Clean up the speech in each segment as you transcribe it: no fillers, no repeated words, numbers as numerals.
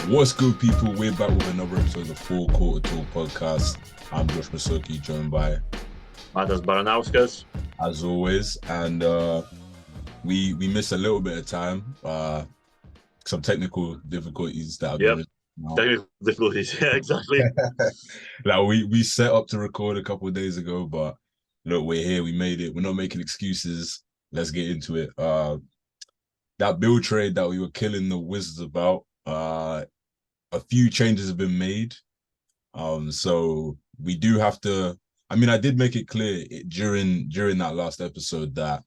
What's good, people? We're back with another episode of the Full Quarter Talk podcast. I'm Josh Masoki, joined by, Matas Baranauskas. as always, and we missed a little bit of time. Some technical difficulties that have Yep. been now. Technical difficulties. Yeah, exactly. Like we set up to record a couple of days ago, but look, we're here. We made it. We're not making excuses. Let's get into it. That Bill trade that we were killing the Wizards about. A few changes have been made. So we do have to. I mean, I did make it clear during that last episode that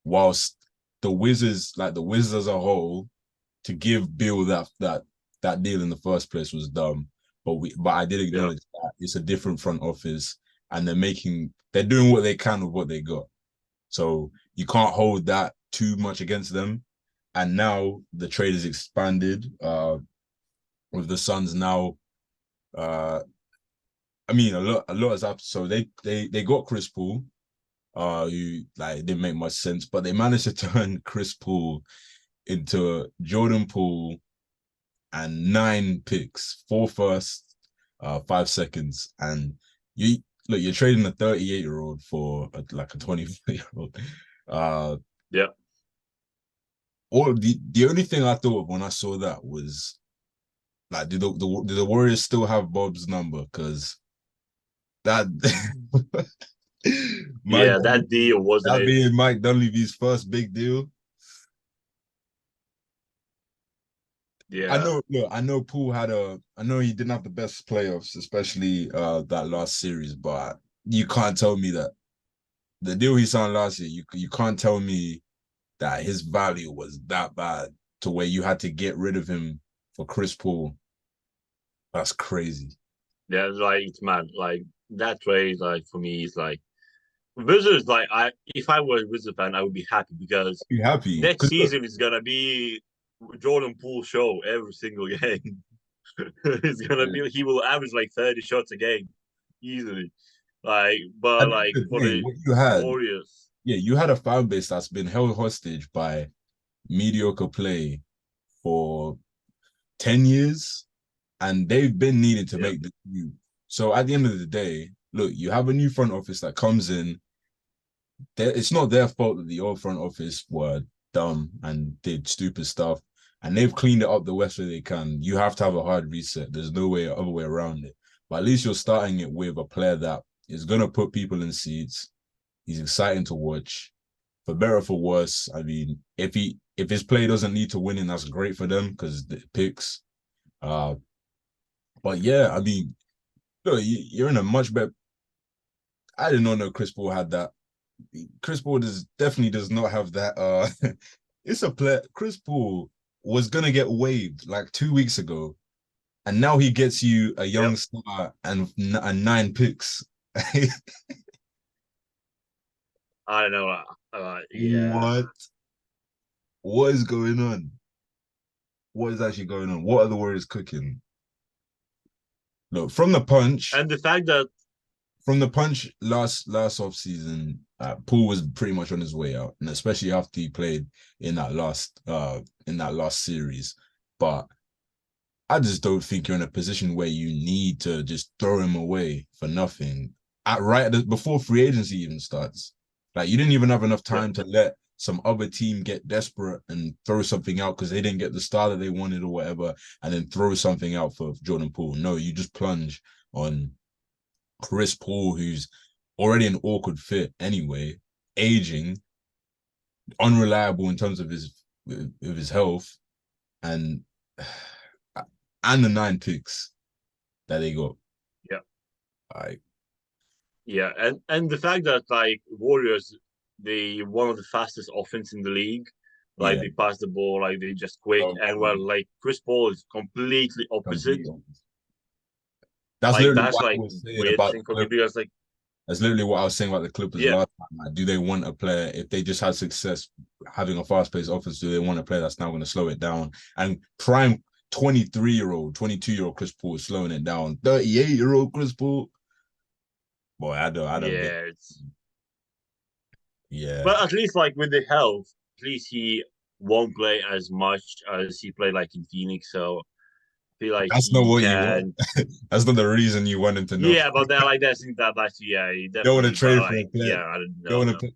whilst the Wizards, like the Wizards as a whole, to give Bill that deal in the first place was dumb. But I did acknowledge that it's a different front office, and they're doing what they can with what they got. So you can't hold that too much against them. And now the trade is expanded. With the Suns now, I mean a lot has happened. So they got Chris Paul, who like didn't make much sense, but they managed to turn Chris Paul into Jordan Poole and 9 picks, 4 firsts, 5 seconds, and you're trading a 38-year-old for a 24-year-old. Yeah. Or the only thing I thought of when I saw that was like, do the Warriors still have Bob's number? Because that that deal wasn't that it. being Mike Dunleavy's first big deal. Yeah. I know Poole I know he didn't have the best playoffs, especially that last series, but you can't tell me that the deal he signed last year, you can't tell me that his value was that bad to where you had to get rid of him for Chris Paul. That's crazy. Yeah, like it's mad. Like that trade, like for me, is like Wizards. Like if I were a Wizards fan, I would be happy because Be happy next because season is gonna be Jordan Poole show every single game. It's gonna be he will average like 30 shots a game easily. Like, but like for the what you had, Warriors, yeah, you had a fan base that's been held hostage by mediocre play for 10 years, and they've been needing to make the move. So at the end of the day, look, you have a new front office that comes in. It's not their fault that the old front office were dumb and did stupid stuff, and they've cleaned it up the best way they can. You have to have a hard reset. There's no other way around it. But at least you're starting it with a player that is gonna put people in seats. He's exciting to watch. For better or for worse, I mean, if his play doesn't lead to winning, that's great for them because the picks. But yeah, I mean, look, you're in a much better. I did not know Chris Paul had that. Chris Paul definitely does not have that. It's a player. Chris Paul was gonna get waived like 2 weeks ago, and now he gets you a young star and 9 picks. I don't know. Yeah. What? What is going on? What is actually going on? What are the Warriors cooking? Look, And the fact that from the punch last off season, Paul was pretty much on his way out, and especially after he played in that last series. But I just don't think you're in a position where you need to just throw him away for nothing before free agency even starts. Like you didn't even have enough time to let some other team get desperate and throw something out because they didn't get the star that they wanted or whatever, and then throw something out for Jordan Poole. No, you just plunge on Chris Paul, who's already an awkward fit anyway, aging, unreliable in terms of his health, and the 9 picks that they got. yeah. Like, Yeah, and the fact that like Warriors, they one of the fastest offense in the league. Like yeah, they pass the ball, like they just quick, and well, like Chris Paul is completely opposite. completely. That's Like literally that's what I like was saying weird about thing the for me Clippers. because like That's literally what I was saying about the Clippers yeah, last time. Like, do they want a player if they just had success having a fast-paced offense? Do they want a player that's now going to slow it down? And prime 23-year-old, 22-year-old Chris Paul is slowing it down. 38-year-old Chris Paul, boy, I don't get. yeah, it's Yeah, but at least like with the health, at least he won't play as much as he played like in Phoenix. So I feel like That's not he what you want. can. That's not the reason you want him to know. Yeah, but then like that's that last year, he You don't want to definitely. But trade for a like, player. yeah, I don't You don't know. want No. to put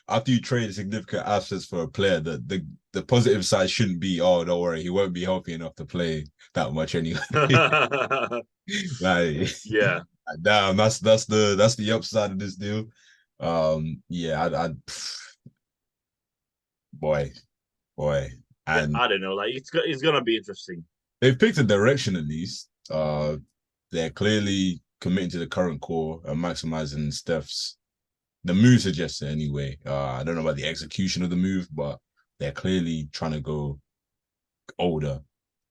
after you trade significant assets for a player, the positive side shouldn't be, oh, don't worry, he won't be healthy enough to play that much anyway. Like, Yeah, damn, that's the upside of this deal. Yeah, boy, boy, yeah. and I don't know. Like it's gonna be interesting. they've picked a direction at least. They're clearly committing to the current core and maximizing Steph's. The move suggests it anyway. I don't know about the execution of the move, but they're clearly trying to go older.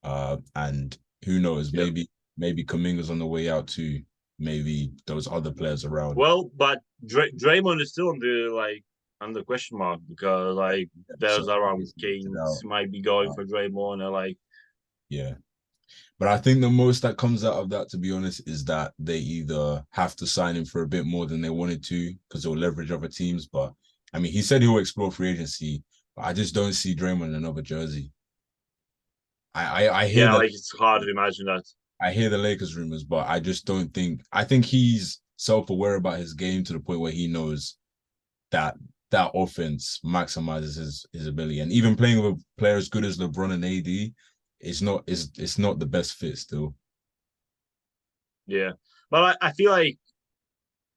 And who knows? Yeah. Maybe Kaminga's on the way out too. Maybe those other players around. Well, but Draymond is still on the like under question mark because like So there's around it's lifted Kings out. might be going Uh, for Draymond or like yeah. But I think the most that comes out of that, to be honest, is that they either have to sign him for a bit more than they wanted to because they'll leverage other teams. But I mean, he said he'll explore free agency, but I just don't see Draymond in another jersey. I hear yeah, that like it's hard to imagine that. I hear the Lakers rumors, but I just don't think I think he's self-aware about his game to the point where he knows that that offense maximizes his ability. And even playing with a player as good as LeBron and AD, it's not the best fit still. Yeah, but I feel like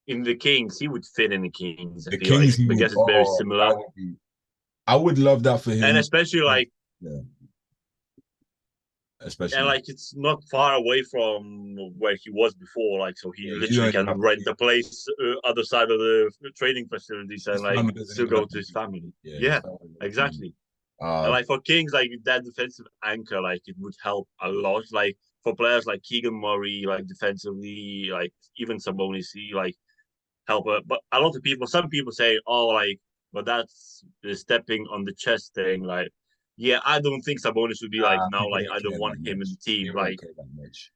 in the Kings he would fit in the Kings. I The feel like Kings, he would. because it's very Oh, similar, that would be. I would love that for and him. especially like Yeah, and especially. like it's not far away from where he was before. Like so he Yeah, you literally don't even can have to rent be. a place other side of the training facilities and His like family doesn't still even go have to to his be. family. Yeah, his Yeah, family doesn't need. exactly. And Uh, like for Kings, like that defensive anchor, like it would help a lot. Like for players like Keegan Murray, like defensively, like even Sabonis, he like help. But a lot of people, some people say, oh, like, but that's the stepping on the chest thing. Like, yeah, I don't think Sabonis would be like, no, people like don't I don't care want that him in much. the team. They won't Like, care that much.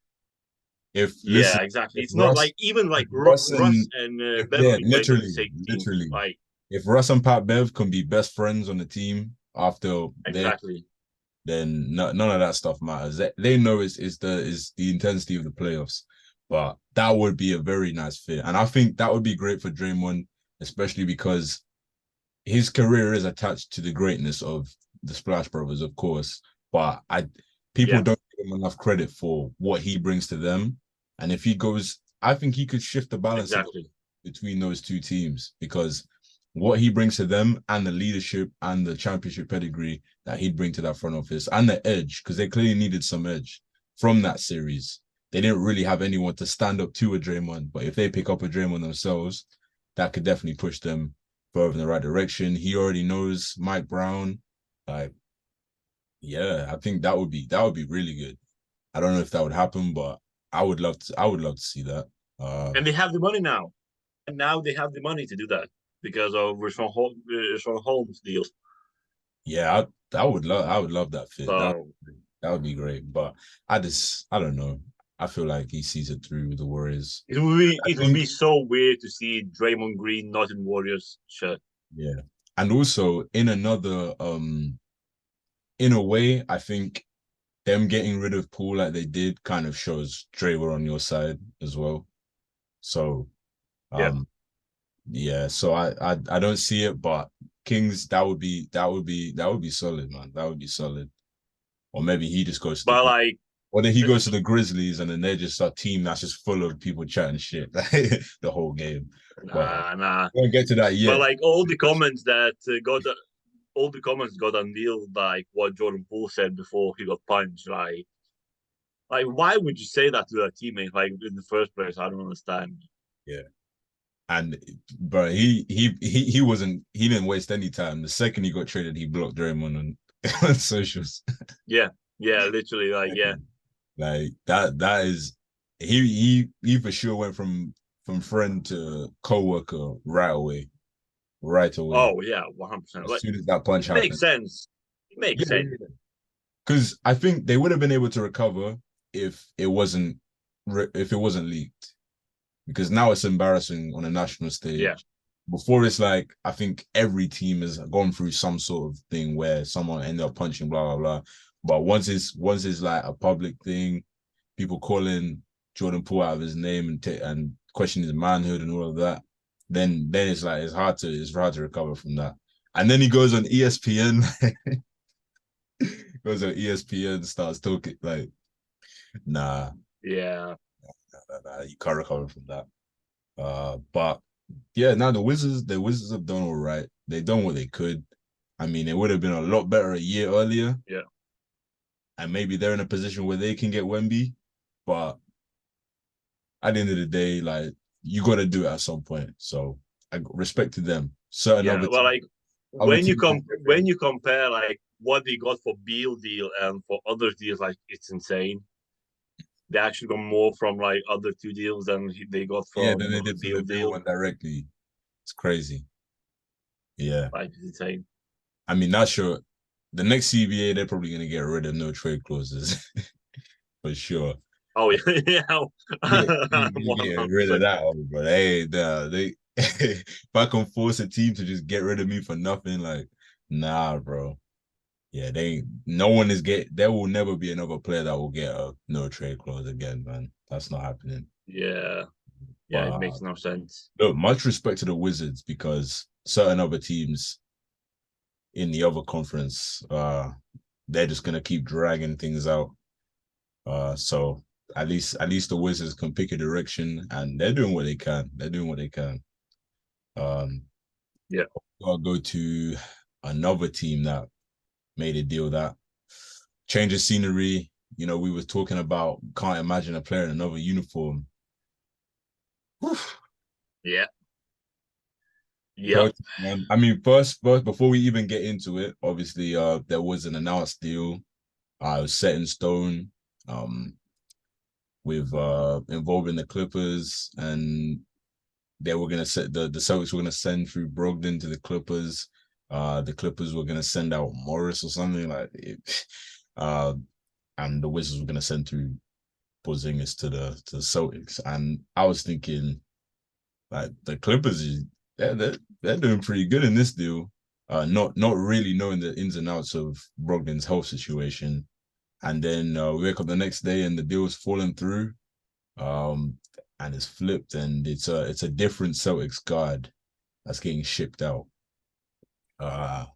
If yeah, listen, exactly. if It's not Russ, like even if like Russ Russ and and if yeah, Beverly played on the literally, same team. literally, Like, if Russ and Pat Bev can be best friends on the team after they exactly. then none of that stuff matters. They know is the intensity of the playoffs, but that would be a very nice fit, and I think that would be great for Draymond, especially because his career is attached to the greatness of the Splash Brothers, of course. But people Yeah, don't give him enough credit for what he brings to them, and if he goes, I think he could shift the balance a little exactly. between those two teams because what he brings to them and the leadership and the championship pedigree that he'd bring to that front office and the edge, because they clearly needed some edge from that series. They didn't really have anyone to stand up to a Draymond, but if they pick up a Draymond themselves, that could definitely push them further in the right direction. He already knows Mike Brown. Like, yeah, I think that would be really good. I don't know if that would happen, but I would love to see that. And they have the money now. And now they have the money to do that because of Rashawn Holmes deal. Yeah, I would love that fit. That So that would be great. But I don't know. I feel like he sees it through with the Warriors. I it would think be so weird to see Draymond Green not in Warriors shirt. yeah. And also in a way, I think them getting rid of Paul like they did kind of shows Dre were on your side as well. So Yeah. um yeah, so I don't see it, but Kings that would be solid, man. That would be solid. Or maybe he just goes to But the like or then he goes to the Grizzlies and then they're just a team that's just full of people chatting shit the whole game. But nah. we won't get to that But yet. like all the comments that got all the comments got unveiled like what Jordan Poole said before he got punched. Like why would you say that to a teammate? Like in the first place, I don't understand. Yeah. And bro, he didn't waste any time. The second he got traded, he blocked Draymond on socials. Yeah, yeah, literally, like yeah. Like that is he for sure went from friend to co-worker right away. Right away. Oh yeah, 100%. As Like soon as that punch it makes happened. sense. It makes Yeah, sense. because I think they would have been able to recover if it wasn't leaked. Because now it's embarrassing on a national Yeah, stage. before it's like I think every team has gone through some sort of thing where someone ended up punching blah blah blah. But once it's like a public thing, people calling Jordan Poole out of his name and questioning his manhood and all of that, then it's like it's hard to recover from that. And then he goes on ESPN, goes on ESPN, starts talking like, nah, Yeah, you can't recover from that. But yeah, now the Wizards have done all right. They've done what they could. I mean, it would have been a lot better a year earlier, yeah. and maybe they're in a position where they can get Wemby. But at the end of the day, like you got to do it at some point. So I respect to them. Certain Yeah, well, like other teams. when you compare like what they got for Beal deal and for other deals, like it's insane. They actually got more from like other two deals than they got Yeah, from then they did from the Beal Bill deal. one directly. It's crazy. Yeah, Like it's insane. I mean, not sure. The next CBA, they're probably gonna get rid of no trade clauses for sure. Oh yeah, yeah, You one get hundred rid of percent. that one, but hey, they if I can force a team to just get rid of me for nothing, like nah, bro. Yeah, no one is there will never be another player that will get a no trade clause again, man. That's not happening. Yeah, yeah, But it makes no sense. look, much respect to the Wizards because certain other teams in the other conference, they're just gonna keep dragging things out. So at least the Wizards can pick a direction, and they're doing what they can. They're doing what they can. Um, Yeah, I'll go to another team that made a deal that change of scenery. You know, we were talking about can't imagine a player in another uniform. Whew. yeah, yeah, But, man, I mean, first, before we even get into it, obviously, there was an announced deal. It was set in stone. With involving the Clippers, and they were gonna set the Celtics were gonna send through Brogdon to the Clippers. The Clippers were gonna send out Morris or something like it. Uh, and the Wizards were gonna send through Porzingis to the Celtics. And I was thinking, like the Clippers, they're doing pretty good in this deal. Not really knowing the ins and outs of Brogdon's health situation. And then we wake up the next day and the deal's falling through. Um, and it's flipped, and it's a different Celtics guard that's getting shipped out. Uh,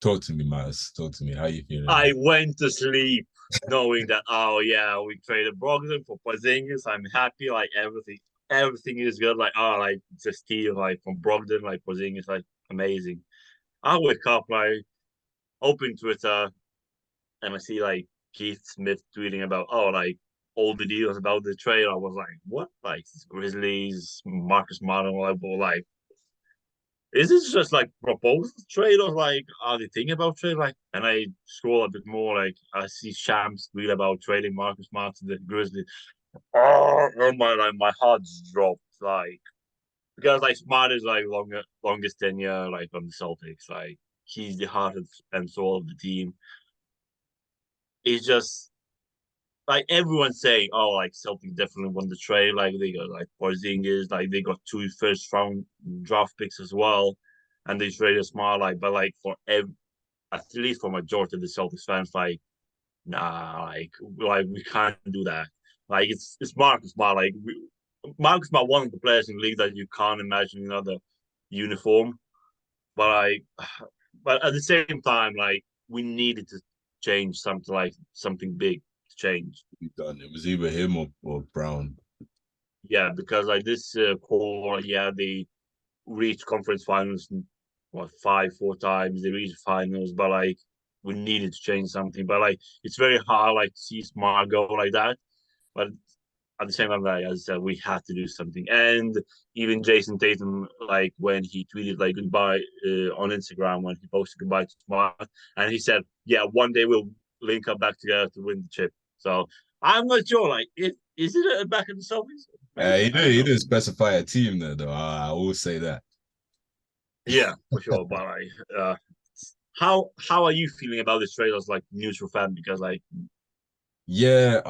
Talk to me, Miles. Talk to me. How you feeling I about went to sleep knowing that oh yeah, we traded Brogdon for Porzingis. I'm happy, like everything is good. Like oh, like the steal like from Brogdon, like Porzingis, like amazing. I wake up like open Twitter and I see like Keith Smith tweeting about like all the deals about the trade. I was like, what? Like Grizzlies, Marcus Smart, like is this just like proposed trade or like are they thinking about trade? Like, and I scroll a bit more, like I see Shams tweet about trading Marcus Smart to the Grizzlies. Oh my heart just dropped. Like because like Smart is like longest tenure like on the Celtics. Like he's the heart and soul of the team. It's just like everyone's saying, oh, like Celtic definitely won the trade. Like they got like Porzingis, like they got two first round draft picks as well, and they traded Smart. Like, but like at least for majority of the Celtics fans, like nah, like we can't do that. Like it's Marcus Smart. Marcus Smart, one of the players in the league that you can't imagine another uniform. But like, but at the same time, like we needed to change something like something big to change. to be done? It was either him or Brown. Yeah, because like this core, yeah, they reached conference finals what four times. They reached finals, but like we needed to change something. But like it's very hard like to see Smart go like that. But at the same time, like as I said, we had to do something. And even Jason Tatum, like when he tweeted like goodbye on Instagram when he posted goodbye to Smart, and he said, "Yeah, one day we'll link up back together to win the chip." So I'm not sure. Like, if is it back in the Celtics? Maybe He I don't didn't he know. didn't specify a team there though. I will say that. Yeah, for sure. But like, how are you feeling about this trade as like neutral fan? Because like, Yeah,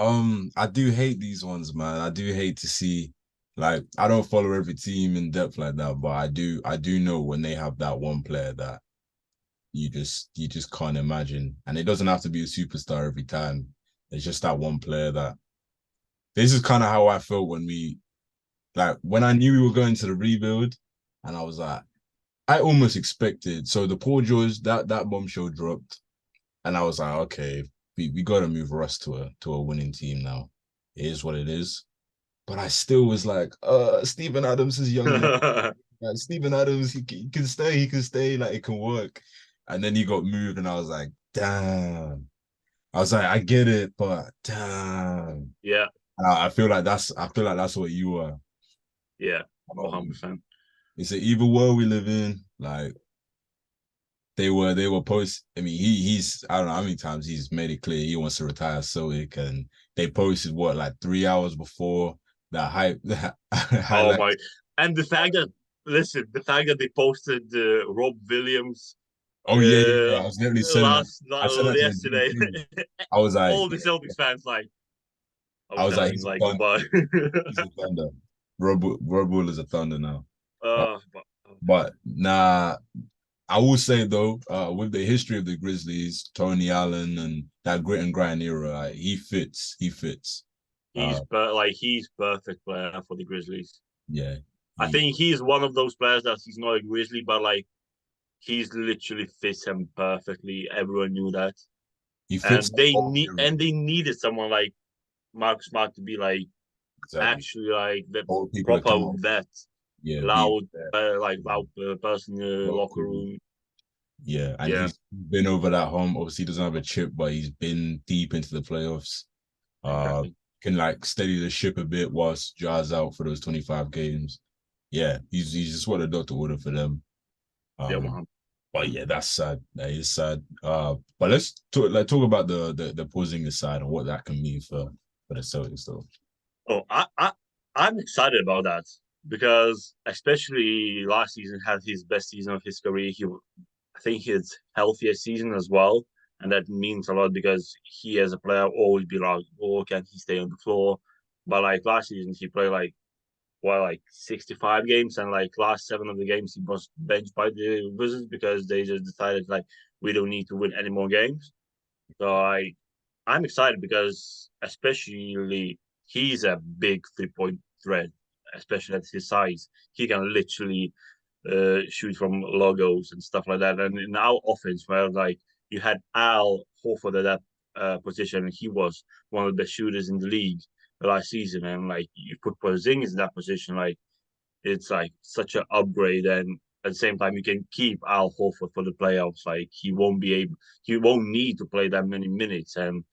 I do hate these ones, man. I do hate to see. Like I don't follow every team in depth like that, but I do know when they have that one player that you just can't imagine. And it doesn't have to be a superstar every time. It's just that one player that this is kind of how I felt when we like when I knew we were going to the rebuild, and I was like, I almost expected. So the Paul George that bombshell dropped, and I was like, okay, we got to move Russ to a winning team now. It is what it is. But I still was like, Steven Adams is young enough. Like Steven Adams, he can stay, like it can work. And then he got moved, and I was like, damn. I was like, I get it, but damn. Yeah, I feel like that's what you are. yeah, 100%. It's an evil world we live in. Like they were post. I mean, he's I don't know how many times he's made it clear he wants to retire Celtic, and they posted what like 3 hours before that hype that Oh highlight. my! And the fact that listen, the fact that they posted Rob Williams Oh yeah, yeah, yeah. I was literally sending that. I sent that to the group yesterday, too. I was like, all the Celtics fans like, I I'm was like, telling he's a like thunder. goodbye. He's a thunder. Rob Will is a thunder now. Uh, But but nah, I will say though, with the history of the Grizzlies, Tony Allen and that grit and grind era, like, he fits. He fits. Uh, he's perfect player for the Grizzlies. yeah, I he think he's one of those players that he's not a Grizzly, but like he's literally fits him perfectly. Everyone knew that, he fits and the whole era. they needed someone like Marcus Smart to be like Exactly. actually like the Hold people proper accountable. vet, Yeah, be loud, there. loud person in the locker Vocal. room. Yeah, and Yeah, he's been over that hump. Obviously, he doesn't have a chip, but he's been deep into the playoffs. Uh, exactly. can like steady the ship a bit whilst Jazz out for those 25 games. Yeah, he's just what a doctor ordered for them. Yeah, Um, man. but yeah, that's sad. That is sad. But let's talk about the Porzingis side and what that can mean for the Celtics though. Oh, I'm excited about that because especially last season had his best season of his career. I think his healthiest season as well, and that means a lot because he as a player always be like, oh, can he stay on the floor? But like last season, he played like 65 games, and like last seven of the games he was benched by the Wizards because they just decided like we don't need to win any more games. So I'm excited because especially he's a big 3 point threat, especially at his size. He can literally shoot from logos and stuff like that. And in our offense, where like you had Al Horford at that position, and he was one of the best shooters in the league last season, and like you put Porzingis in that position, like it's like such an upgrade. And at the same time, you can keep Al Horford for the playoffs. Like he won't need to play that many minutes. And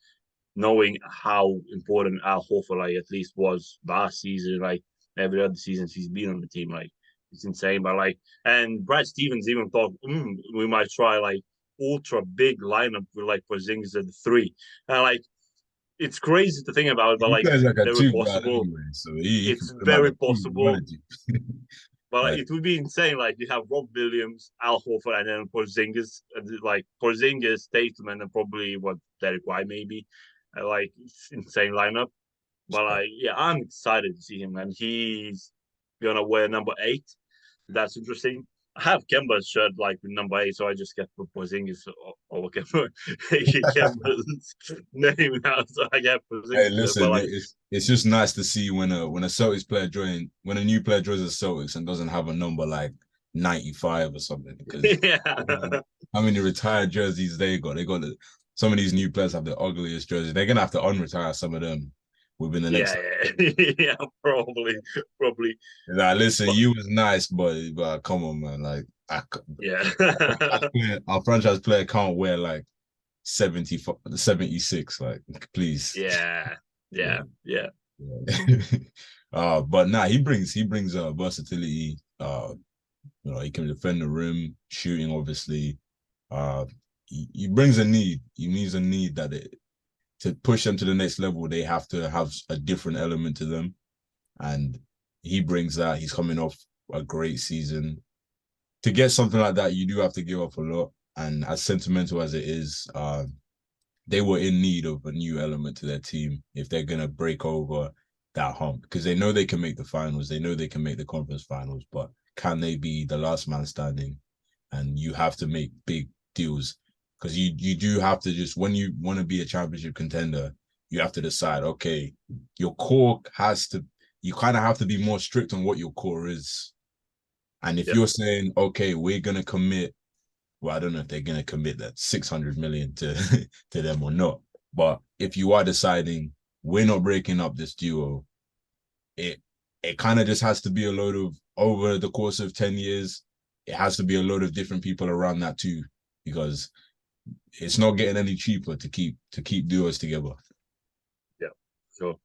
knowing how important Al Horford like at least was last season, like every other season he's been on the team, like it's insane. But like, and Brad Stevens even thought we might try like ultra big lineup with like Porzingis at the three, and like it's crazy to think about, but He like plays it's like a very two guard possible. anyway, so he can It's put him at very the two if he possible. wanted to. But like, Like it would be insane. Like you have Rob Williams, Al Horford, and then Porzingis. Like Porzingis, Tatum, and then probably what Derek White maybe. Like it's insane lineup. But like, yeah, I'm excited to see him, and he's gonna wear number 8. That's interesting. I have Kemba's shirt like with number 8, so I just kept Porzingis over Kemba. Kemba's name now, so I get hey, Porzingis. But listen, like, it's just nice to see when a Celtics player when a new player joins the Celtics and doesn't have a number like 95 or something. Because yeah, how many retired jerseys they got? Some of these new players have the ugliest jerseys. They're gonna have to unretire some of them within the next. yeah, yeah, yeah, probably. Like, listen, But you was nice, but come on, man. Like, yeah, our franchise player can't wear like 76. Like, please. yeah, Yeah. yeah, yeah. Yeah. But nah, he brings versatility. He can defend the rim, shooting obviously. Uh, he brings a need. He needs a need to push them to the next level. They have to have a different element to them, and he brings that. He's coming off a great season. To get something like that, you do have to give up a lot. And as sentimental as it is, they were in need of a new element to their team if they're gonna break over that hump because they know they can make the finals, they know they can make the conference finals, but can they be the last man standing? And you have to make big deals because you do have to just when you want to be a championship contender, you have to decide, okay, your core has to you kind of have to be more strict on what your core is. And if Yep. you're saying, okay, we're gonna commit, well, I don't know if they're gonna commit that 600 million to to them or not. But if you are deciding we're not breaking up this duo, it it kind of just has to be a load of over the course of 10 years, it has to be a load of different people around that too, because it's not getting any cheaper to keep duos together. Yeah. So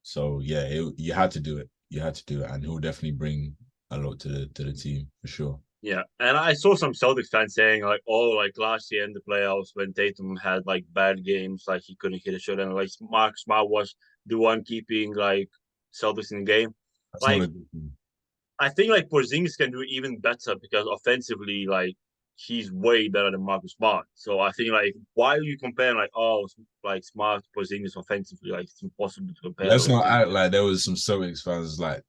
So yeah, you had to do it. You had to do it, and he'll definitely bring a lot to the team for sure. yeah, and I saw some Celtics fans saying like, "Oh, like last year in the playoffs when Tatum had like bad games, like he couldn't hit a shot, and like Mark Smart was the one keeping like Celtics in the game." That's not Like a good thing. I think like Porzingis can do even better because offensively, like he's way better than Marcus Smart. So I think like why are you comparing like like Smart Porzingis offensively? Like it's impossible to compare Let's those not two. act like there was some Celtics fans like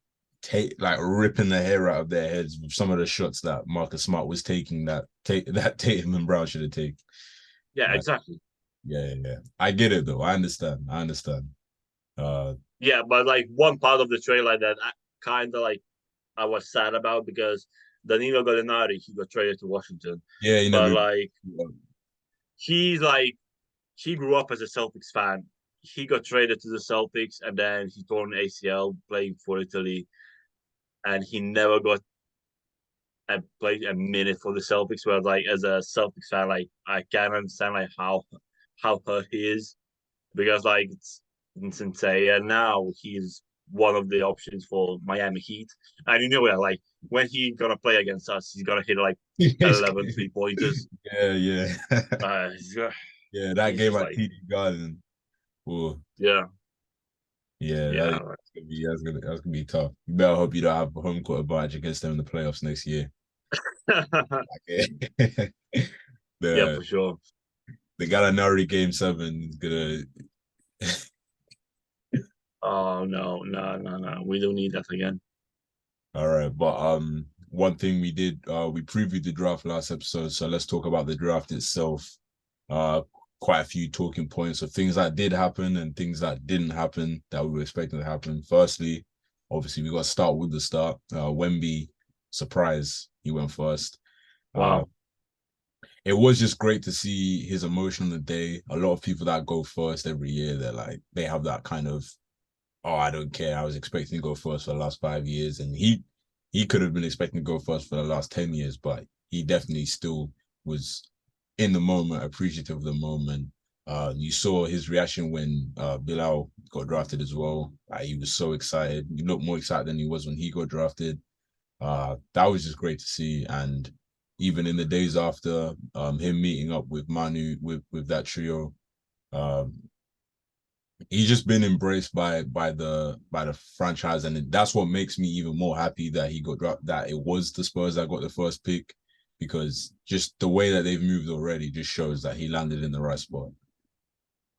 ripping the hair out of their heads with some of the shots that Marcus Smart was taking that Tatum and Brown should have taken. Yeah, Like, exactly. yeah. I get it though. I understand. I understand. Uh, Yeah, but like one part of the trailer that I kind of like I was sad about because Danilo Gallinari he got traded to Washington, yeah, you but never. like he's like he grew up as a Celtics fan. He got traded to the Celtics and then he tore an ACL playing for Italy, and he never got played a minute for the Celtics. Where like as a Celtics fan, like I can't understand like how hurt he is because like it's insane. And now he's one of the options for Miami Heat. And you know what? Like when he's gonna play against us, he's gonna hit like 11 3 pointers. Yeah. He's, Yeah, that he's game just at like TD Garden. Oh, yeah, yeah, yeah, that's gonna be tough. You better hope you don't have a home court advantage against them in the playoffs next year. Like, yeah, the for sure. the Gallinari game 7 is gonna. Oh no, we don't need that again. All right, but one thing we did, we previewed the draft last episode, so let's talk about the draft itself. Uh, quite a few talking points of things that did happen and things that didn't happen that we were expecting to happen. Firstly, obviously we got to start with the start. Wemby, surprise, he went first. Uh, Wow. it was just great to see his emotion on the day. A lot of people that go first every year, they're like they have that kind of, oh, I don't care. I was expecting to go first for the last 5 years, and he could have been expecting to go first for the last 10 years, but he definitely still was in the moment, appreciative of the moment. You saw his reaction when Bilal got drafted as well. He was so excited. He looked more excited than he was when he got drafted. That was just great to see, and even in the days after, him meeting up with Manu with that trio, um, he's just been embraced by the franchise, and that's what makes me even more happy that he got dropped. That it was the Spurs that got the first pick, because just the way that they've moved already just shows that he landed in the right spot.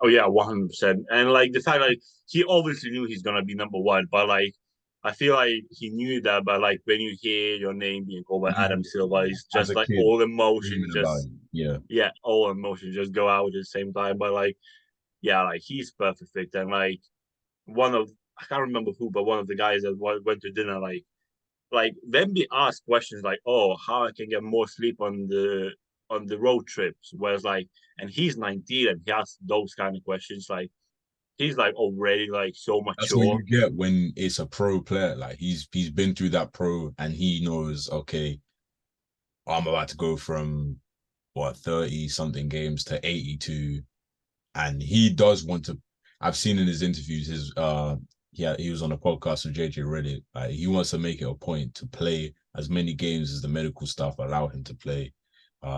Oh yeah, 100%. And like the fact like he obviously knew he's gonna be number one, but like I feel like he knew that, but like when you hear your name being called by Adam Silva, it's As just a like kid, all emotions dreaming about just it. Yeah, yeah, all emotions just go out at the same time. But like yeah, like he's perfect. And like one of I can't remember who, but one of the guys that went to dinner like Wemby asked questions like, "Oh, how I can get more sleep on the road trips?" Whereas like, and he's 19 and he asks those kind of questions. Like he's like already like so that's what mature. you get when it's a pro player. Like he's been through that pro, and he knows, okay, I'm about to go from what 30 something games to 82, and he does want to. I've seen in his interviews, yeah, he was on a podcast with JJ Reddick. He wants to make it a point to play as many games as the medical staff allow him to play.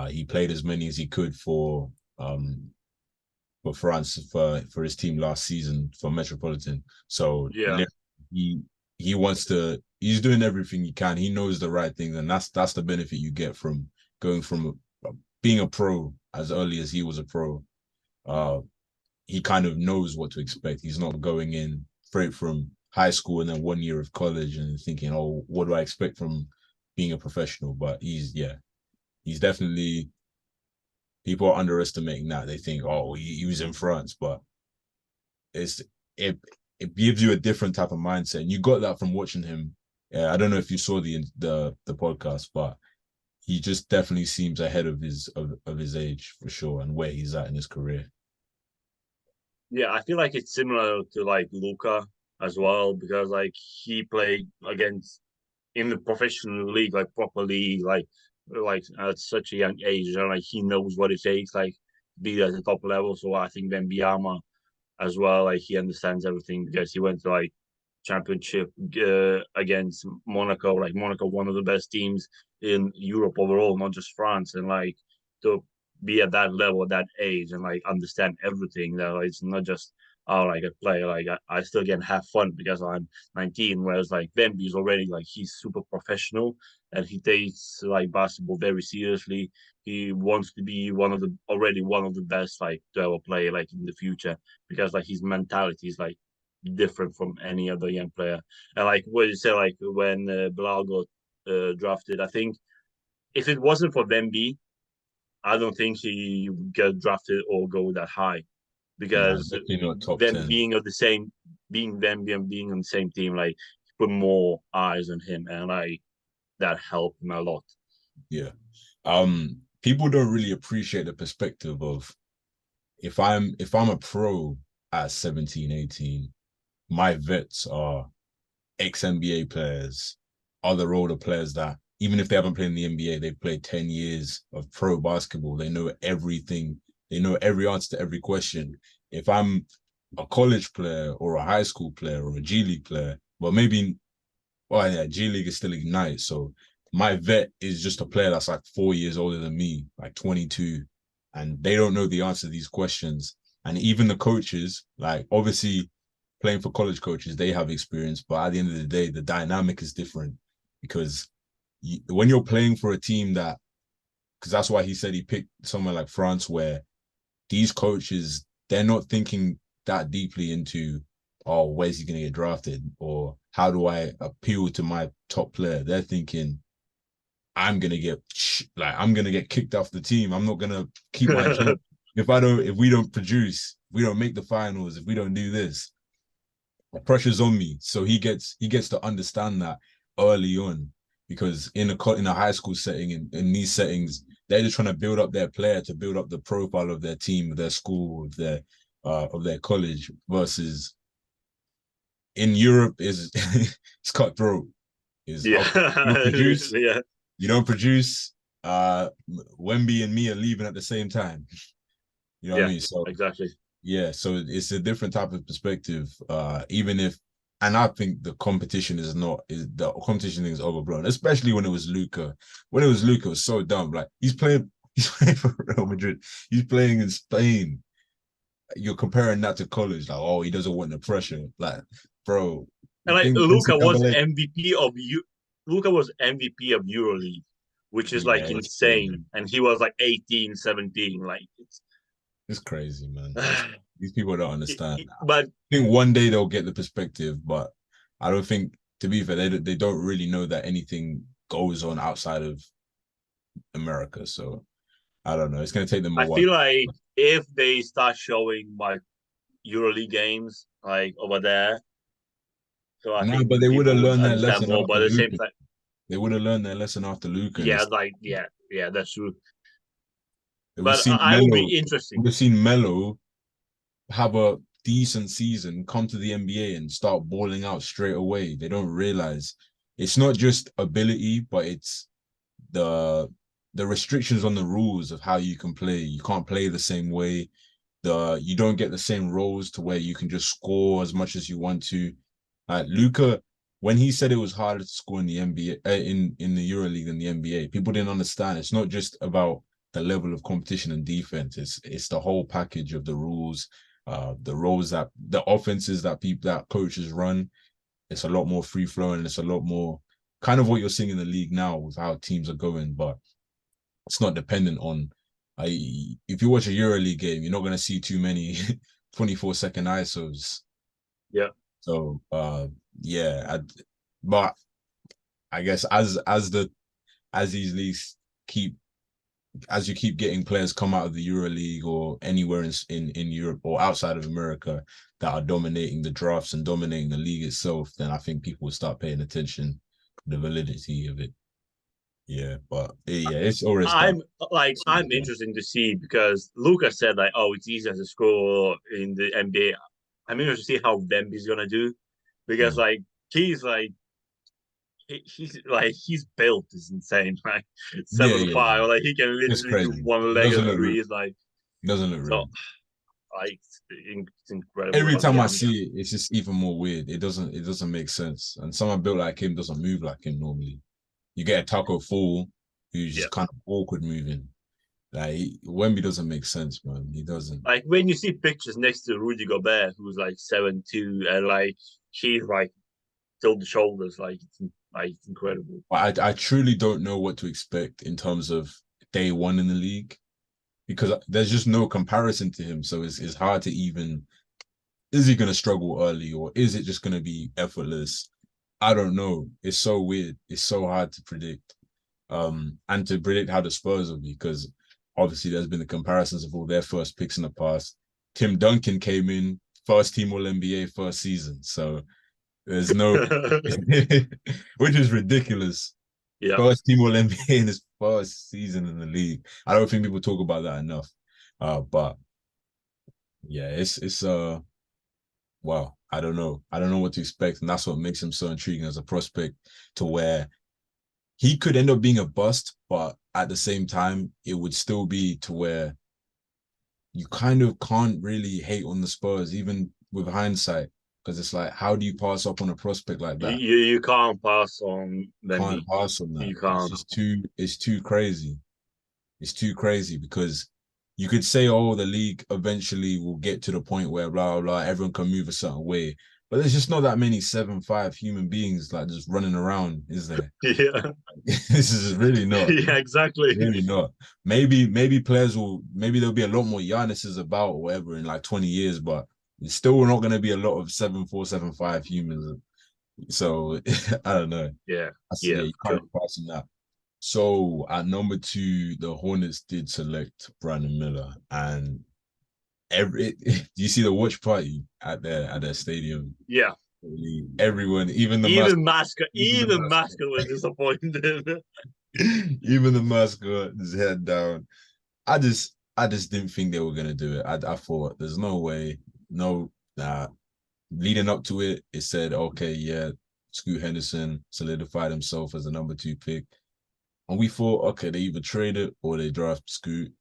He played as many as he could for France for his team last season for Metropolitan. So Yeah, he he wants to. He's doing everything he can. He knows the right things, and that's the benefit you get from going from being a pro as early as he was a pro. Uh, he kind of knows what to expect. He's not going in straight from high school and then 1 year of college and thinking, oh, what do I expect from being a professional? But he's definitely, people are underestimating that. They think, oh, he was in France, but it's it it gives you a different type of mindset. And you got that from watching him. Yeah, I don't know if you saw the podcast, but he just definitely seems ahead of his age for sure and where he's at in his career. Yeah, I feel like it's similar to like Luca as well because like he played against in the professional league like properly like at such a young age and like he knows what it takes like to be at the top level. So I think then Biama as well like he understands everything because he went to like championship against Monaco. Like Monaco, one of the best teams in Europe overall, not just France. And like to be at that level, at that age, and like understand everything. That like, it's not just like a player. Like I still can have fun because I'm 19. Whereas like Wemby is already like he's super professional and he takes like basketball very seriously. He wants to be one of the best like to ever play like in the future because like his mentality is like different from any other young player. And like what you say, like when Bilal got drafted, I think if it wasn't for Wemby, I don't think he would get drafted or go that high Nah, because definitely not top them 10. being of the same, being Wemby and being on the same team, like put more eyes on him, and like that helped him a lot. Yeah. People don't really appreciate the perspective of if I'm a pro at 17, 18, my vets are ex-NBA players, other older players that even if they haven't played in the NBA, they've played 10 years of pro basketball. They know everything. They know every answer to every question. If I'm a college player or a high school player or a G League player, well, maybe, well, yeah, G League is still Ignite. So my vet is just a player that's like 4 years older than me, like 22, and they don't know the answer to these questions. And even the coaches, like obviously playing for college coaches, they have experience, but at the end of the day, the dynamic is different because when you're playing for a team that, because that's why he said he picked somewhere like France, where these coaches, they're not thinking that deeply into, oh, where's he going to get drafted or how do I appeal to my top player? They're thinking, I'm gonna get kicked off the team. I'm not gonna keep my job if we don't produce, if we don't make the finals, if we don't do this, the pressure's on me. So he gets to understand that early on because in a high school setting in these settings, they're just trying to build up their player to build up the profile of their team, of their school, of their college versus in Europe is it's cutthroat. Is Yeah, oh, you don't produce, yeah, you don't produce. Wemby and me are leaving at the same time. You know what I yeah, mean? So exactly. yeah, so it's a different type of perspective. Even if, and I think the competition is overblown, especially when it was Luca. When it was Luca, it was so dumb. Like he's playing for Real Madrid. He's playing in Spain. You're comparing that to college, like, oh, he doesn't want the pressure. Like, bro, And you like think Luca was NCAA? MVP of Luca was MVP of EuroLeague, which is Yeah, like it's crazy. insane. And he was like 18, 17. Like it's It's crazy, man. These people don't understand. but I think one day they'll get the perspective, but I don't think, to be fair, they don't really know that anything goes on outside of America. So I don't know. It's gonna take them a I while. feel like if they start showing like EuroLeague games like over there, so I No, think but they would have people would learned their understand lesson more. But after at the same Luca. time, They would have learned their lesson after Luca, and yeah, it's like yeah, that's true. we've But seen I will Melo. be interesting. We've seen Melo have a decent season, come to the NBA and start balling out straight away. They don't realize it's not just ability, but it's the the restrictions on the rules of how you can play. You can't play the same way. You don't get the same roles to where you can just score as much as you want to. Luca, when he said it was harder to score in the NBA in the EuroLeague than the NBA, people didn't understand. It's not just about the level of competition and defense. It's the whole package of the rules, the roles that the offenses that coaches run. It's a lot more free flowing. It's a lot more kind of what you're seeing in the league now with how teams are going, but it's not dependent on. If you watch a EuroLeague game, you're not going to see too many 24-second ISOs. Yeah. So yeah, but I guess as these leagues keep as you keep getting players come out of the Euro League or anywhere in Europe or outside of America that are dominating the drafts and dominating the league itself, then I think people will start paying attention to the validity of it. Yeah, but yeah, it's always fun. I'm interested to see because Lucas said like, oh, it's easier to score in the NBA. I'm interested to see how Wemby's gonna do because Mm. like he's like he's built is insane, like Yeah, 7'5", like he can it's literally do crazy. one It leg doesn't of look real. threes, like It doesn't look so real. like it's incredible Every how the time I young see it, it's just even more weird. It doesn't make sense. And someone built like him doesn't move like him normally. You get a Taco Fall who's yeah. just kind of awkward moving. Like Wemby doesn't make sense, man. He doesn't. Like when you see pictures next to Rudy Gobert, who's like 7'2", and like he's like till the shoulders, like it's incredible. I truly don't know what to expect in terms of day one in the league because there's just no comparison to him. So it's hard to even, is he going to struggle early or is it just going to be effortless? I don't know. It's so weird. It's so hard to predict. And to predict how the Spurs will be because obviously there's been the comparisons of all their first picks in the past. Tim Duncan came in first team All NBA first season. So there's no, which is ridiculous. Yeah, First team All NBA in his first season in the league. I don't think people talk about that enough. But yeah, it's wow. I don't know. I don't know what to expect, and that's what makes him so intriguing as a prospect. To where he could end up being a bust, but at the same time, it would still be to where you kind of can't really hate on the Spurs, even with hindsight, because it's like, how do you pass up on a prospect like that? you can't pass on Can't Wemby. pass on that. You It's can't. just too crazy. It's too crazy because you could say, oh, the league eventually will get to the point where blah, blah, blah, everyone can move a certain way. But there's just not that many 7'5" human beings like just running around, is there? Yeah, This is really not. yeah, exactly. Really not. Maybe players will maybe there'll be a lot more Giannis's about or whatever in like 20 years, but it's still not gonna be a lot of 7'4", 7'5" humans. So I don't know. Yeah, I see, yeah, yeah, you sure. can't pass on that. So at number two, the Hornets did select Brandon Miller, and do you see the watch party at their stadium? Yeah. Everyone, even the Even mascot, Mascot was disappointed. even the mascot, his head down. I just didn't think they were gonna do it. I thought there's no way, no. Nah. Leading up to it, it said, okay, yeah, Scoot Henderson solidified himself as a number two pick. And we thought, okay, they either trade it or they draft Scoot.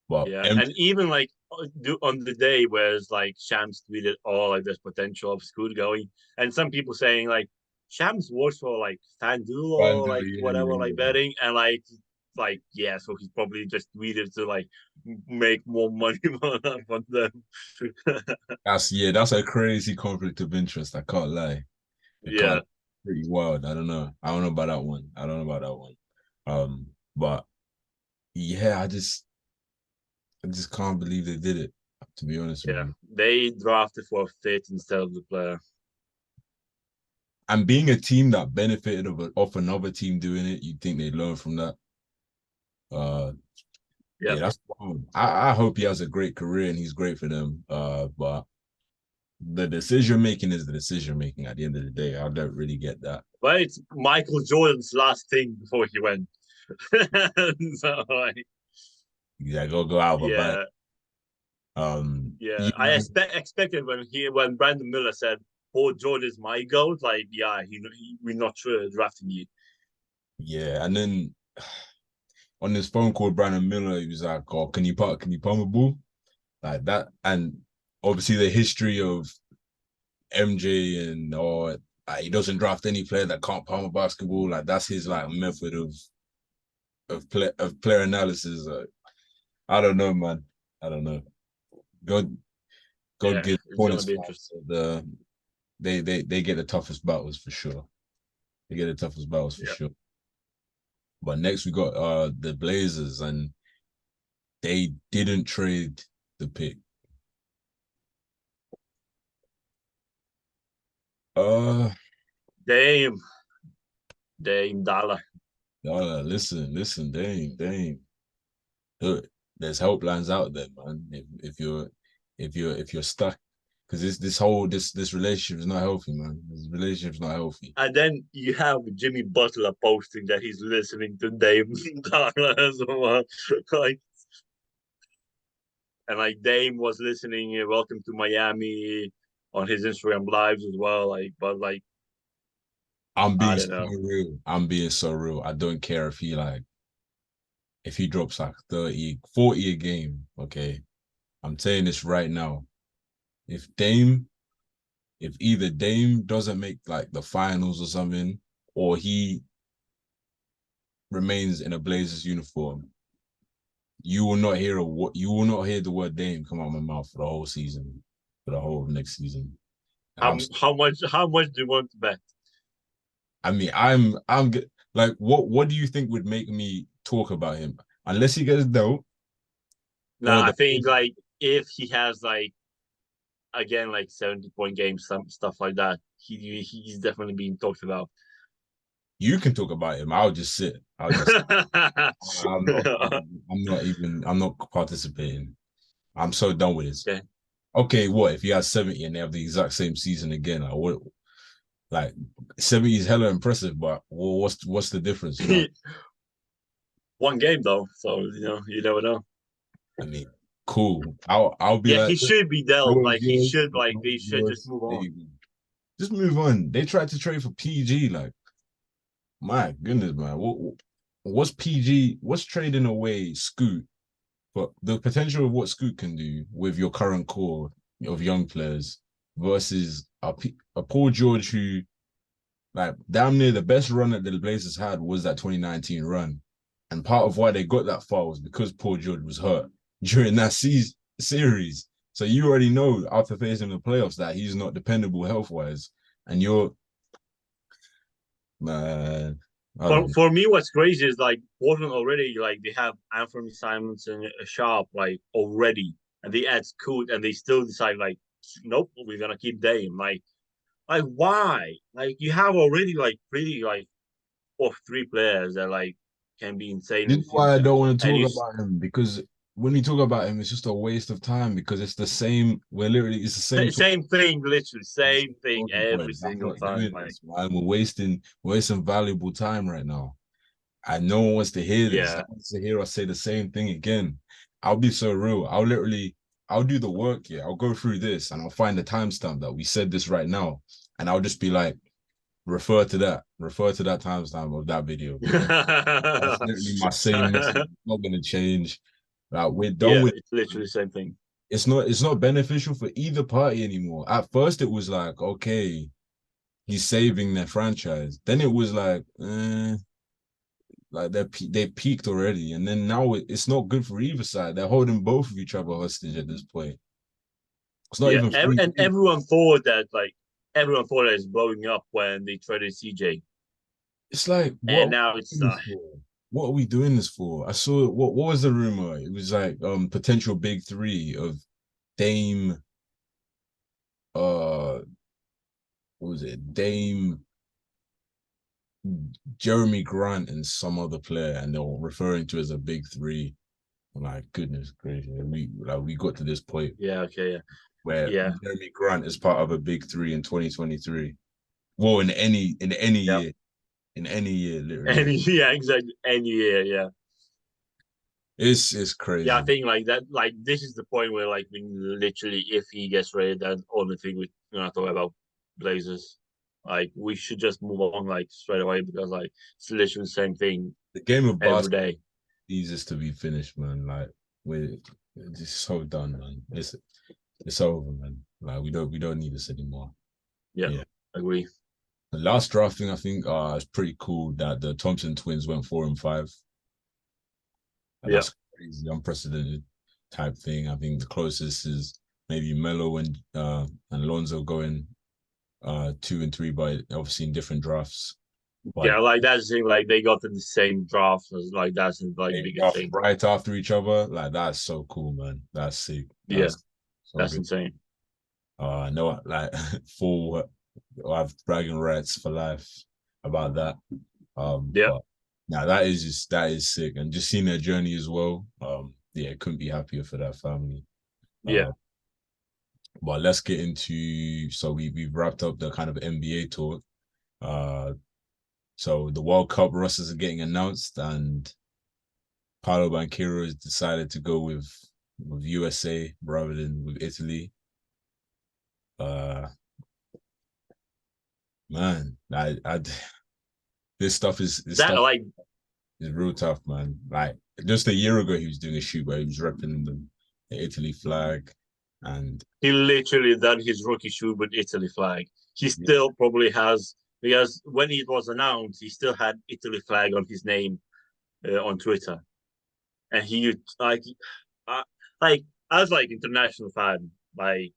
But Yeah, MJ, and even like on the day where it's like Shams tweeted, "Oh, like there's potential of Scoot going," and some people saying like Shams works for like FanDuel or like whatever, like betting, and like yeah, so he's probably just tweeted to like make more money on them. that's a crazy conflict of interest. I can't lie. I Yeah, can't. Pretty wild. I don't know. I don't know about that one. I don't know about that one. But yeah, I just can't believe they did it. To be honest with yeah, you. they drafted for a fit instead of the player. And being a team that benefited off another team doing it, you'd think they'd learn from that. Uh, Yeah, yeah, that's fine. I hope he has a great career and he's great for them. But the decision making is the decision making at the end of the day. I don't really get that. but it's Michael Jordan's last thing before he went. So like, Yeah, go out of a bag. yeah, yeah, I Yeah, expected when Brandon Miller said Paul George is my goat, like yeah, we're not sure drafting you. yeah. And then on this phone call, Brandon Miller, he was like, "Oh, can you pump a ball like that?" And obviously the history of MJ and or he doesn't draft any player that can't palm a basketball. Like that's his like method of player analysis. I don't know, man. I don't know. God God Yeah, gives it's gonna Hornets be fans interesting. they get the toughest battles for sure. They get the toughest battles for Yeah, sure. But next we got the Blazers and they didn't trade the pick. Uh, Dame, Dame Dollar. listen, Dame. Look, there's helplines out there, man. If you're stuck, because this relationship is not healthy, man. This relationship's not healthy. And then you have Jimmy Butler posting that he's listening to Dame Dollar as well. Like, and like Dame was listening Welcome to Miami on his Instagram lives as well. Like, but like I'm I being don't so know. real. I'm being so real. I don't care if he drops like 30, 40 a game. Okay. I'm saying this right now. If Dame, if either Dame doesn't make like the finals or something, or he remains in a Blazers uniform, you will not hear the word Dame come out of my mouth for the whole season, for the whole of next season. And How much do you want to bet? I mean, like, what do you think would make me talk about him? Unless he gets dealt, Nah, or I the think like if he has like again like 70-point games, some stuff like that, he's definitely being talked about. you can talk about him. I'll just sit. I'm not participating. I'm so done with this. Okay. Okay, what if he has 70 and they have the exact same season again? Like, what, like 70 is hella impressive, but what's the difference? You know, One game though, so you never know. I mean, cool. I'll be Yeah, like, he should be dealt. floor is Like he yours, should the like floor they is should just yours. move There on. you go. Just move on. They tried to trade for PG. Like, my goodness, man. What's PG? What's trading away Scoot? But the potential of what Scoot can do with your current core of young players versus a Paul George who, like, damn near the best run that the Blazers had was that 2019 run. And part of why they got that far was because Paul George was hurt during that series. So you already know after facing the playoffs that he's not dependable health wise. And you're, man, I don't For know. for me, what's crazy is like Portland already like they have Anthony Simons and Sharp like already, and they add Scoot, and they still decide like, nope, we're gonna keep Dame. Like why? Like you have already like pretty like of three players that like can be insane This in the is why I future, don't want to and talk about him because when you talk about him, it's just a waste of time because it's the same. It's the same same thing, literally same thing talking every points. I'm single not time. doing Like this, man. We're wasting valuable time right now. And no one wants to hear this. No yeah. one wants to hear us say the same thing again. I'll be so real. I'll do the work. Yeah, I'll go through this and I'll find the timestamp that we said this right now, and I'll just be like, refer to that timestamp of that video because that's literally my same message. It's not gonna change. Like, we're done Yeah, with. it's literally the same thing. It's not beneficial for either party anymore. At first, it was like, okay, he's saving their franchise. Then it was like they peaked already, and then now it's not good for either side. They're holding both of each other hostage at this point. It's not Yeah, even free. and everyone thought that it's blowing up when they traded CJ, It's like, what and are we now it's doing this for? What are we doing this for? I saw what was the rumor? It was like potential big three of Dame, what was it? Dame, Jeremy Grant, and some other player, and they were referring to as a big three. I'm like, goodness gracious, we got to this point yeah, okay, yeah, where yeah, Jeremy Grant is part of a big three in 2023. Well, yeah, in any year, literally, and yeah, exactly, and yeah. it's Yeah, I crazy. think like that, like this is the point where like we literally, if he gets traded, then only thing we're gonna talk about Blazers. Like we should just move on like straight away because like it's literally the same thing The game of every basketball day. needs to be finished, man. Like, we're just so done, man. It's over, man. Like, we don't need this anymore. Yeah, Yeah. agree. The last draft thing I think is pretty cool that the Thompson twins went 4-5. And Yeah, that's crazy, unprecedented type thing. I think the closest is maybe Melo and Lonzo going 2 and 3, but obviously in different drafts. But yeah, like that's the thing. Like they got in the same draft as like that's like they biggest draft thing. right after each other, like, that's so cool, man. That's sick. Yeah, That's so that's good. insane. No, like, for I have bragging rights for life about that. Yeah, But now that is sick, and just seeing their journey as well. Yeah, couldn't be happier for that family. yeah. Uh, but let's get into so we've wrapped up the kind of NBA talk. Uh, so the World Cup rosters are getting announced, and Paolo Banchero has decided to go with USA rather than with Italy. Uh, man, this That stuff like is real tough, man. Like just a year ago, he was doing a shoot where he was repping the Italy flag, and he literally done his rookie shoot with Italy flag. He yeah, still probably has because when it was announced, he still had Italy flag on his name on Twitter, and he uh, like as like international fan, like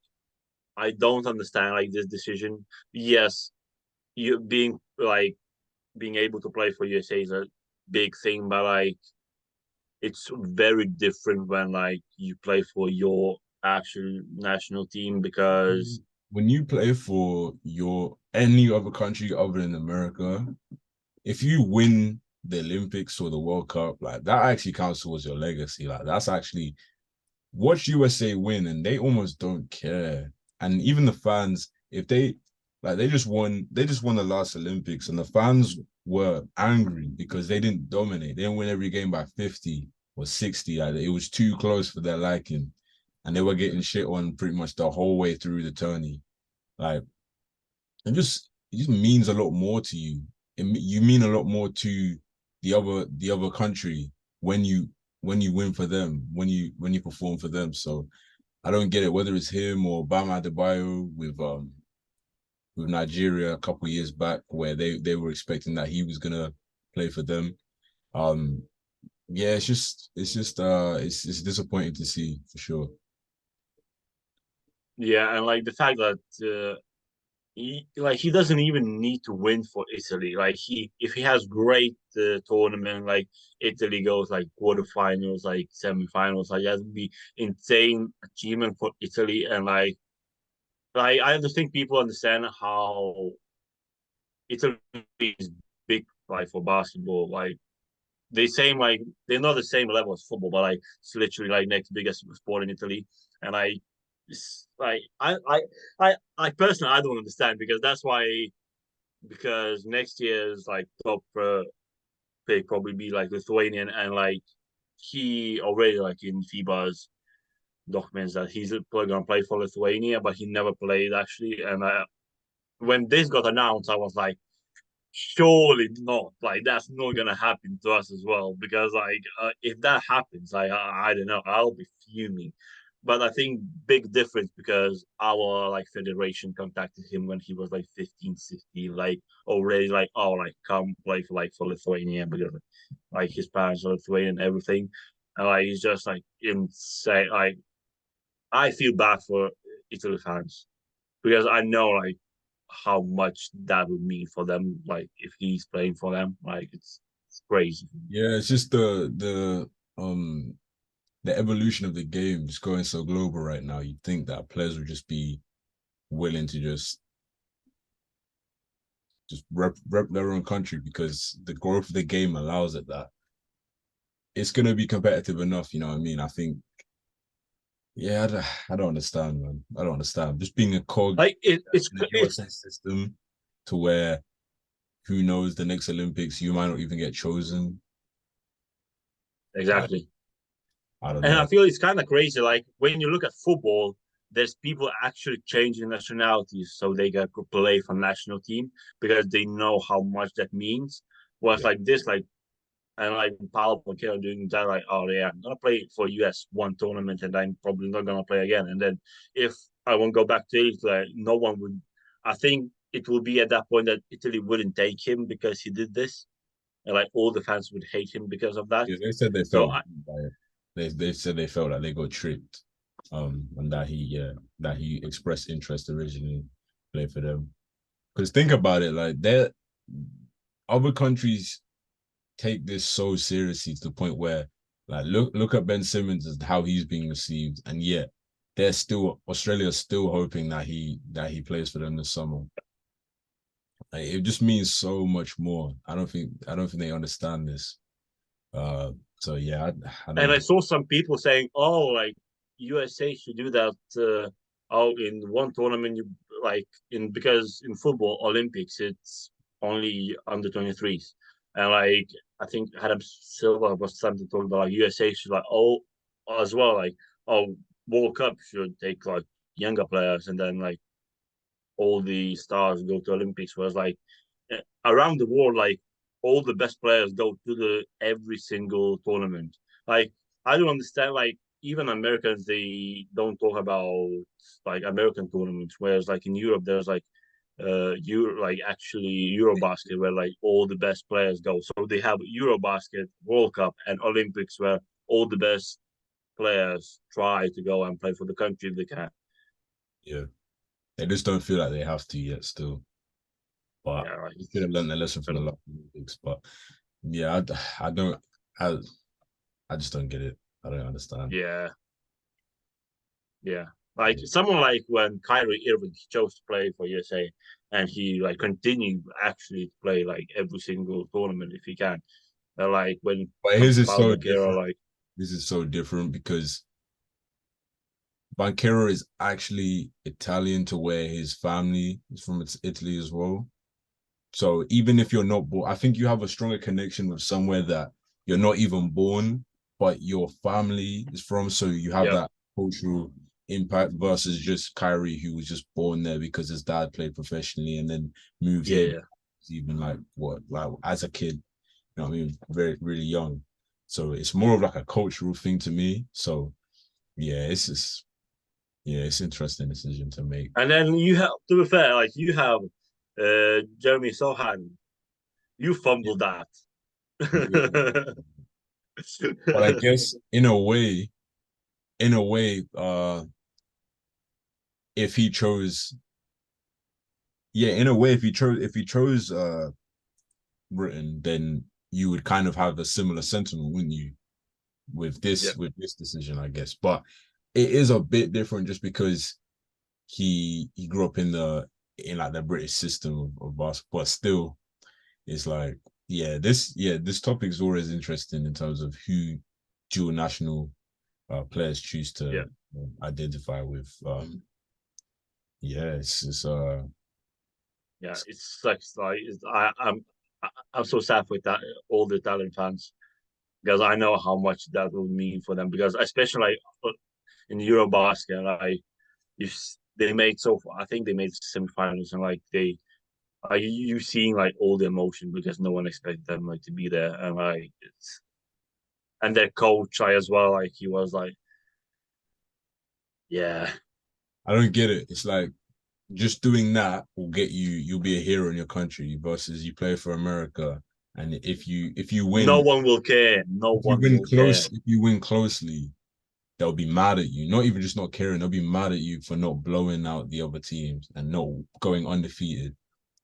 I don't understand like this decision. Yes, you being able to play for USA is a big thing, but like it's very different when like you play for your actual national team because when you play for your any other country other than America, if you win the Olympics or the World Cup, like that actually counts towards your legacy. Like that's actually watch USA win and they almost don't care. And even the fans, if they like they just won the last Olympics and the fans were angry because they didn't dominate. They didn't win every game by 50 or 60. Like, it was too close for their liking. And they were getting shit on pretty much the whole way through the tourney. Like it just means a lot more to you. You mean a lot more to the other country when you win for them, when you perform for them. So I don't get it whether it's him or Bam Adebayo with Nigeria a couple of years back where they were expecting that he was gonna play for them. Um, yeah, it's disappointing to see for sure. yeah, and like the fact that he doesn't even need to win for Italy. Like he if he has great tournament, like Italy goes like quarterfinals, like semifinals, like that would be insane achievement for Italy. And like I just think people understand how Italy is big like for basketball. Like they same like they're not the same level as football, but like it's literally like next biggest sport in Italy. And like I personally I don't understand because that's why because next year's like top pick probably be like Lithuanian and like he already like in FIBA's documents that he's probably gonna play for Lithuania, but he never played actually. And when this got announced, I was like, surely not. Like that's not gonna happen to us as well because like if that happens, I don't know, I'll be fuming. But I think big difference because our like federation contacted him when he was like 15, 16, like already like oh like come play for like for Lithuania because like his parents are Lithuanian and everything. And like he's just like insane. Like I feel bad for Italy fans because I know like how much that would mean for them. Like if he's playing for them, like it's crazy. Yeah, it's just the evolution of the game just going so global right now. You'd think that players would just be willing to just rep their own country because the growth of the game allows it that it's gonna be competitive enough. You know what I mean? I think, yeah, I don't understand, man. I don't understand. Just being a cog Like in the USA system to where who knows the next Olympics you might not even get chosen. I exactly. I don't And I know. feel it's kind of crazy. Like when you look at football, there's people actually changing nationalities so they can play for national team because they know how much that means. Was Yeah, like this, like and like Paul Pacquiao doing that, like, oh yeah, I'm gonna play for US one tournament and I'm probably not gonna play again. And then if I won't go back to Italy, like, no one would. I think it will be at that point that Italy wouldn't take him because he did this, and like all the fans would hate him because of that. yeah. They said they So felt by it. They said they felt like they got tricked. And that he expressed interest originally play for them. Because think about it, like there other countries take this so seriously to the point where like look at Ben Simmons and how he's being received, and yet they're still Australia's still hoping that he plays for them this summer. Like, it just means so much more. I don't think they understand this. Uh, so yeah, I And don't I get. saw some people saying, "Oh, like USA should do that." Oh, in one tournament, like in because in football Olympics, it's only under 23s, and like I think Adam Silva was something talking about like USA should like oh as well like oh World Cup should take like younger players and then like all the stars go to Olympics. Whereas like around the world, like all the best players go to the every single tournament. Like I don't understand. Like even Americans, they don't talk about like American tournaments. Whereas like in Europe, there's like Euro like actually Eurobasket where like all the best players go. So they have Eurobasket, World Cup, and Olympics where all the best players try to go and play for the country if they can. Yeah, they just don't feel like they have to yet still. But Yeah, right. we should have learned the lesson from the last Olympics. But yeah, I don't. I I just don't get it. I don't understand. Yeah, yeah. Like someone like when Kyrie Irving chose to play for USA and he like continued actually to play like every single tournament if he can. And like when it But comes his to is Paolo so Banchero, different. like This is so different because Banchero is actually Italian to where his family is from. It's Italy as well. So even if you're not born, I think you have a stronger connection with somewhere that you're not even born, but your family is from. So you have yeah, that cultural impact versus just Kyrie, who was just born there because his dad played professionally and then moved yeah, here. yeah. Even like what, like as a kid, you know what I mean, very really young. So it's more of like a cultural thing to me. So yeah, it's just it's interesting decision to make. And then you have to be fair, like you have Jeremy Sohan. You Yeah, fumbled that. yeah. But I guess in a way, if he chose, yeah, in a way, if he chose Britain, then you would kind of have a similar sentiment, wouldn't you, with Yeah, this decision, I guess. But it is a bit different just because he grew up in like the British system of basketball, but still, it's like this topic is always interesting in terms of who dual national players choose yeah. to identify with. Yeah, Yeah, it sucks. Like I'm so sad with that all the Italian fans because I know how much that would mean for them. Because especially like in Eurobasket, like they made so far, I think they made semifinals, and like they are you seeing like all the emotion because no one expected them like to be there, and like it's and their coach like, as well, like he was like, yeah, I don't get it. It's like just doing that will get you. You'll be a hero in your country versus you play for America, and no one will care, no if you one win will care. close, if you win closely, they'll be mad at you. Not even just not caring, they'll be mad at you for not blowing out the other teams and not going undefeated.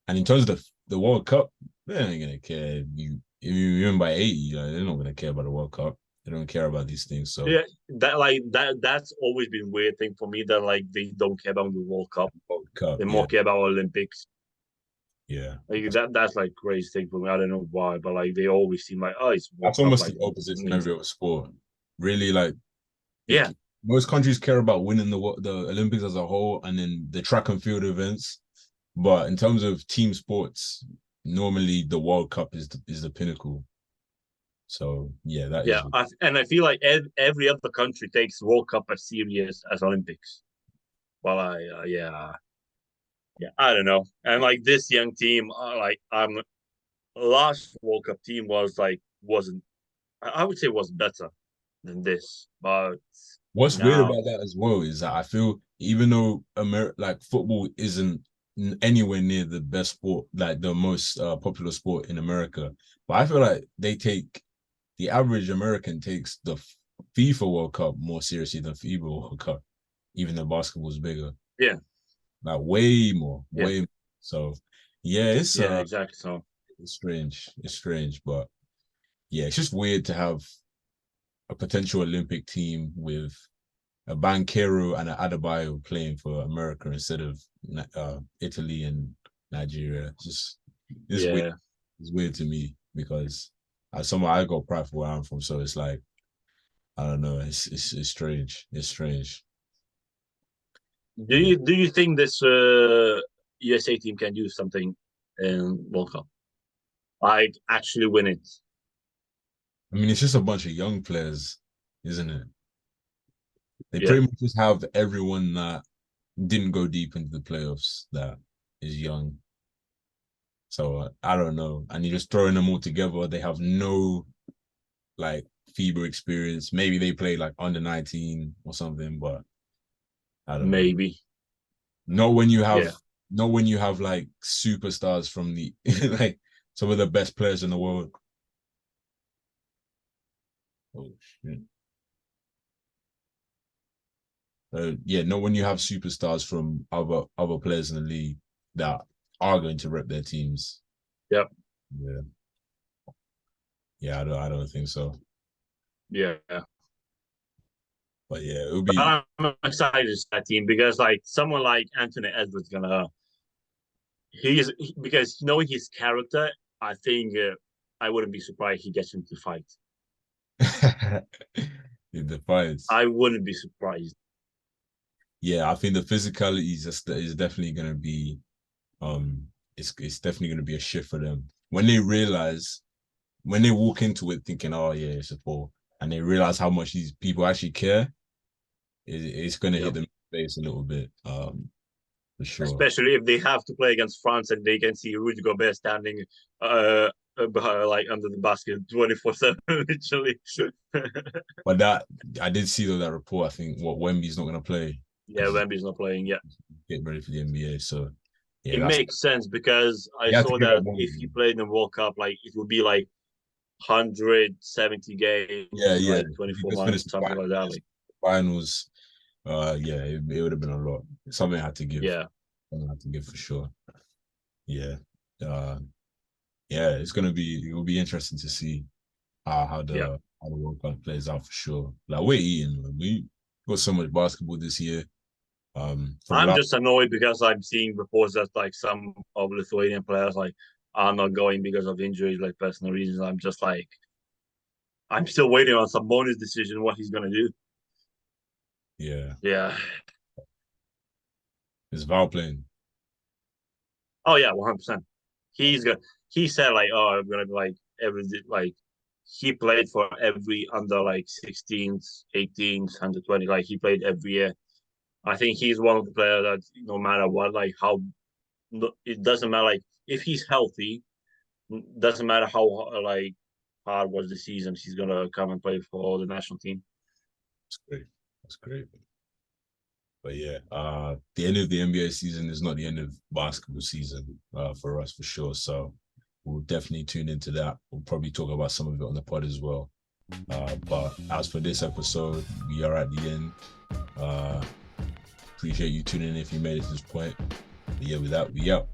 And in terms of the World Cup, they ain't gonna care if you win by 80. Like, they're not gonna care about the World Cup. They don't care about these things. So Yeah, that's always been weird thing for me that like they don't care about the World Cup. World Cup, They yeah, more care about Olympics. yeah. Like that's like crazy thing for me. I don't know why, but like they always seem like oh it's World That's Cup almost like the opposite in means every other sport. Really, like they, yeah most countries care about winning the Olympics as a whole, and then the track and field events. But in terms of team sports, normally the World Cup is the pinnacle. So yeah, that yeah. is And I feel like every other country takes World Cup as serious as Olympics. Well, yeah I don't know. And like this young team, like last World Cup team was like wasn't I would say was better than this, but what's weird now about that as well is that I feel even though like football isn't anywhere near the best sport, like the most popular sport in America, but I feel like the average American takes the FIFA World Cup more seriously than FIBA World Cup, even though basketball is bigger, yeah like way more, yeah way more. So yeah, yeah exactly so. it's strange. It's strange, but yeah, it's just weird to have a potential Olympic team with a Banchero and an Adebayo playing for America instead of Italy and Nigeria. It's weird. Yeah, It's weird to me because as someone I got pride for where I'm from, so it's like I don't know. It's strange. It's strange. Yeah. do you think this USA team can do something in World Cup? Like actually win it? I mean, it's just a bunch of young players, isn't it? They Yeah, pretty much just have everyone that didn't go deep into the playoffs that is young. So I don't know. And you're just throwing them all together. They have no like FIBA experience. Maybe they play like under 19 or something, but I don't know. maybe. Not when you have Yeah, not when you have like superstars from the like some of the best players in the world. Oh shit. Yeah, not when you have superstars from other players in the league that are going to rep their teams. yep, Yeah. Yeah, I don't think so. yeah. But yeah, it'll be But I'm excited for that team because like someone like Anthony Edwards gonna because knowing his character, I think I wouldn't be surprised he gets him to fight. in the fights. I wouldn't be surprised. Yeah, I think the physicality is definitely gonna be it's definitely gonna be a shift for them. When they walk into it thinking, oh yeah, it's a four, and they realize how much these people actually care, it's gonna hit Yep. them in the face a little bit, for sure. Especially if they have to play against France and they can see Rudy Gobert standing like under the basket 24/7, literally. But that I did see though that report. I think what Wemby's not gonna play Yeah, because he's Wemby's not playing yet. getting ready for the NBA. So yeah, It that's makes sense because I you have to saw give up that one. if he played in the World Cup, like it would be like 170 Yeah, games, yeah. like If he 24 just finished months, the something like that. Like, finals, yeah, it would have been a lot. Something I had to give. yeah, Something I had to give for sure. Yeah. Uh, yeah, it will be interesting to see yeah. how the World Cup plays out for sure. Like we're eating, man. We got so much basketball this year. For the I'm last just annoyed because I'm seeing reports that like some of Lithuanian players like are not going because of injuries, like personal reasons. I'm just like, I'm still waiting on some bonus decision what he's gonna do. yeah, Yeah. it's Val playing. Oh yeah, 100%. He's gonna. He said like, oh, I'm gonna be like every like. He played for every under like 16s, 18s, 120. Like he played every year. I think he's one of the players that no matter what, like how it doesn't matter. Like if he's healthy, doesn't matter how like hard was the season. He's gonna come and play for the national team. That's great. That's great. But yeah, the end of the NBA season is not the end of basketball season for us for sure. So we'll definitely tune into that. We'll probably talk about some of it on the pod as well. But as for this episode, we are at the end. Appreciate you tuning in if you made it to this point. But yeah, with that, we out.